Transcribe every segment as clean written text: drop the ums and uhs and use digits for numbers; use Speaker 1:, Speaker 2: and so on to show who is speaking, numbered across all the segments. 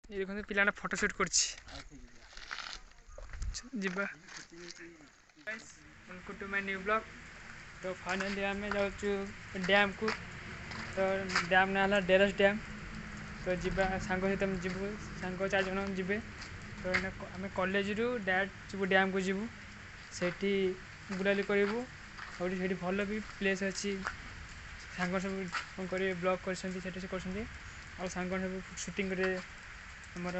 Speaker 1: ये देखो पिलाना फोटो शूट करछि जिबा welcome to my new blog. तो फाइनली आम जाऊँ डैम को। तो डैम ना है डेरस डैम। तो जीवा सांग सहित जीवु सांग 4 जन जीवे। तो आम कॉलेज रू डायरेक्ट जीवु डैम को जीवु सेठी बुलाली करूँ और से भल भी प्लेस अच्छी सांग सब कर ब्लॉग कर सांग सब शूटिंग आमर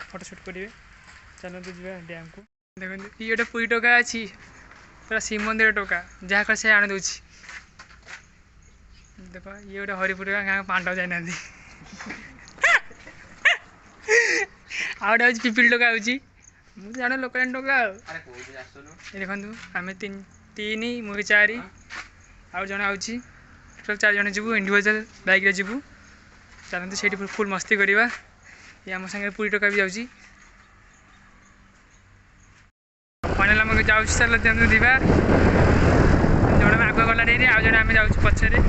Speaker 1: फोटो शूट करेंगे। चलते जी डैम को। देखते ये गोटे पुरी टोका अच्छी पूरा शिव मंदिर टोका जहाँ कर से आने दूसरी। देख ये गोटे हरिपुर गाँव पांडव जाना आउट पिपिल टोका मुझे जाने लोकल टोका। देखु आम तीन मुझे 4 आउ जन आउची टोटल 4 जन जीवु इंडिविजुअल बाइक रे जीवु। चलते से फुल मस्ती करवा। ये आम सागे पुरी टोका भी जाऊँगी। फाइनाल आम जाऊँ चल जीवा जड़े आग गला डेरी आउ जड़े आम जाऊँ पचरे।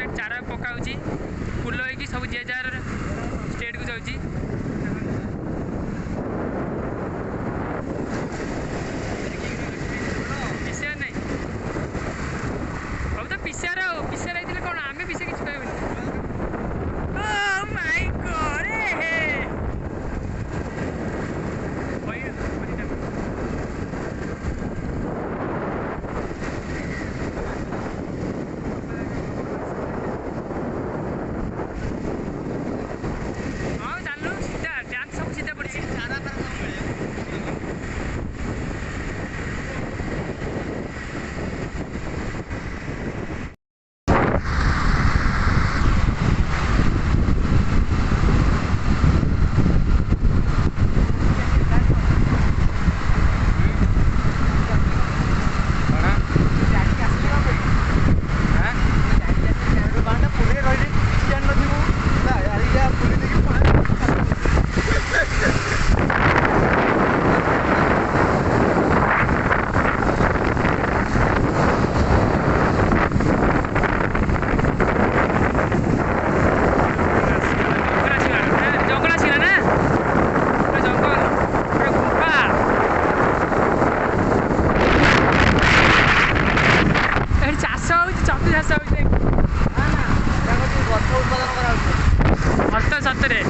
Speaker 1: चारा पकाऊँ फुल हो सब जे जार स्टेट को जाऊँगी। पिसिया नहीं अब तो पिसियार पिसियार कौन आम पिसे कि सतरे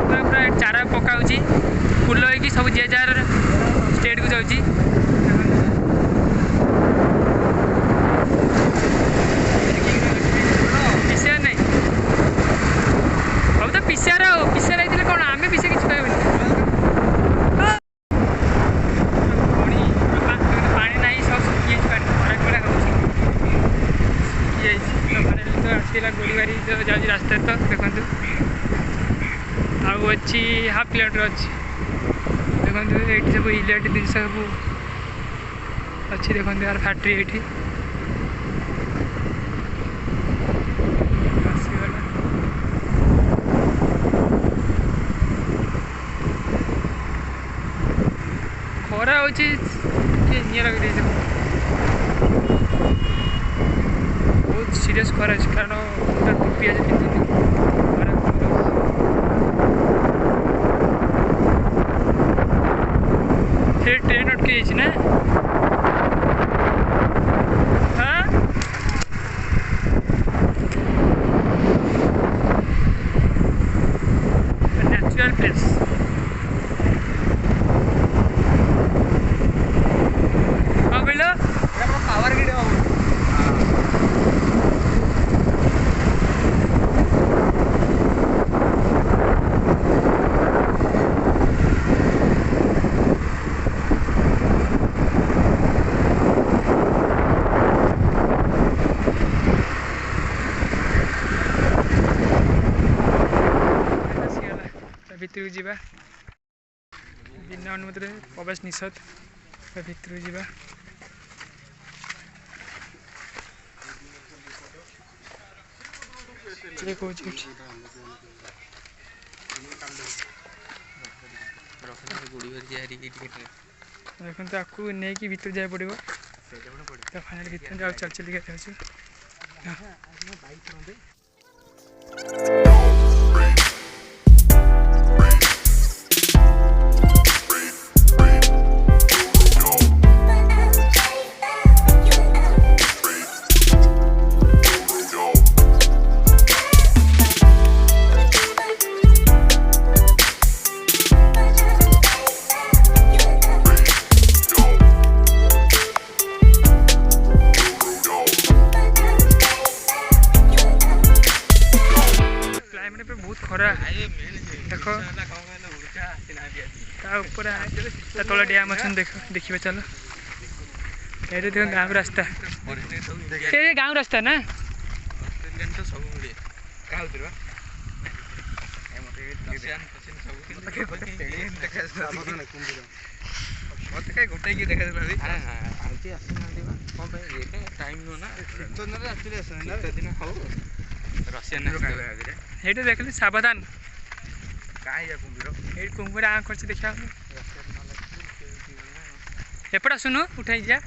Speaker 1: पूरा चारा पकाऊँ फुल हो सब जे जार स्टेट को जाऊँगी। पिसिया नहीं अब तो पिसियार पिसियार कौन आम पिसे कि पानी ना सब सुखी आसला गोड़ी गाड़ी जाऊँगी रास्ता। तो देखु अच्छी हाफ किलोमीटर अच्छी देखो ये सब इलेक्ट्रिक जिन सब अच्छी देखो यार फैक्ट्री ये खरा हो लगे बहुत सीरियस खरा कारण टोपी आज पिंधुनी ट्रेन अटकी जाइए ना हाँ नेचुरल प्लेस हाँ कहल
Speaker 2: पावर गिड
Speaker 1: भितर जावा बिना अनुमति प्रवेश निषेध भितर जावा किए कौन देखो तो आपको नहीं कि भीतर जाए पड़ो तो फाइनल भीतर चल चल क्लाइमेट पे बहुत खरा देख तले डैम अच्छा देख देखिए चलो ये देखो गाँव रास्ता ये गाँव रास्ता ना
Speaker 2: मत गोटे देखा टाइम नुह ना दिन हौ रशियन
Speaker 1: ये देखली सावधान
Speaker 2: कहीं कुंभीर
Speaker 1: ये कुंभीर आँख कर देखा एपटा सुनो उठाई जा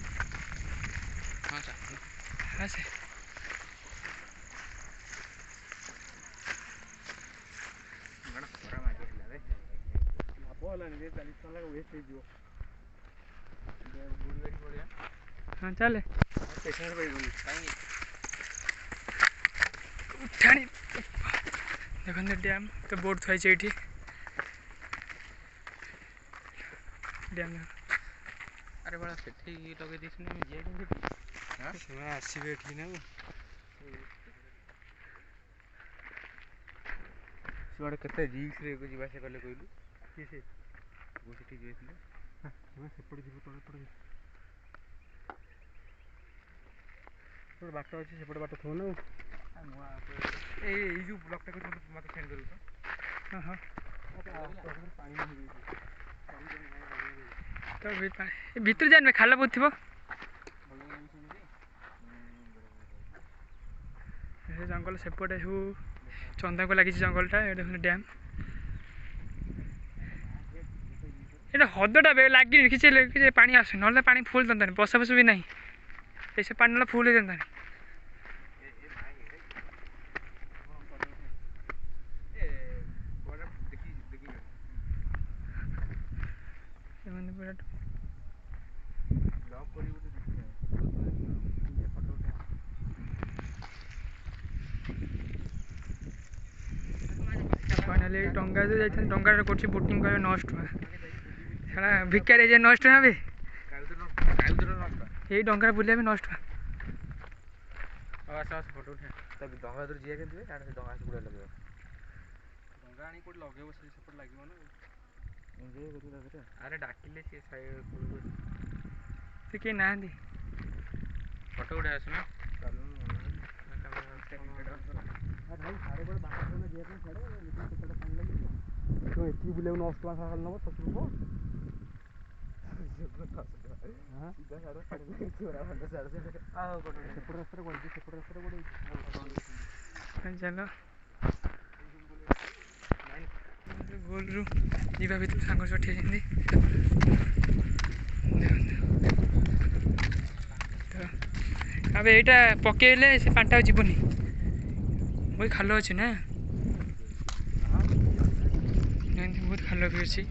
Speaker 1: हाँ से हाँ चले उठाणी देखते डैम तो बोर्ड थी ये डैम
Speaker 2: अरे बड़ा से लगे आसवे ना सिआड़े के रिक्स जावास कले कहलु किए से सेठी सेपटे जीव तले पड़े बाट अच्छे सेपटे बाट थो ना जो ब्लॉक मत सेंड करू तो हाँ
Speaker 1: तो भीतर जाने खाला बहुत थी जंगल सेपटे सब चंदा को लगी जंगलटा ये देखो डैम ये हदटा लगे किसी पानी आस ना पानी फुल था बसा बस भी ना ऐसे पानी ना फुल होता फाइनाली टंगा जो जाते टंगार कर बोटिंग कर 9 टका सारा भिकारी जे 9 टका भी यही डंगार बुलिया भी 9 टका
Speaker 2: फोटो उठा डंगा जी के डंगा से लगे डंगा आनी कोट लगे सेपट लगे ना अरे डाकिले
Speaker 1: से किए ना
Speaker 2: फोटो उठा आसना बुले 9 टका नब 10 रुपये
Speaker 1: ଚାଲ ଗୋଲରୁ ଯିବା ଭିତରେ ସାଙ୍ଗ ସବୁ ଠିଆ ତ ଏବେ ଏଇଟା ପକେଇଲେ ସେ ପାଣିଟା ଆଉ ଯିବନି ବହୁତ ଖାଲ ଅଛି ନା ଏମିତି ବହୁତ ଖାଲ ବି ଅଛି।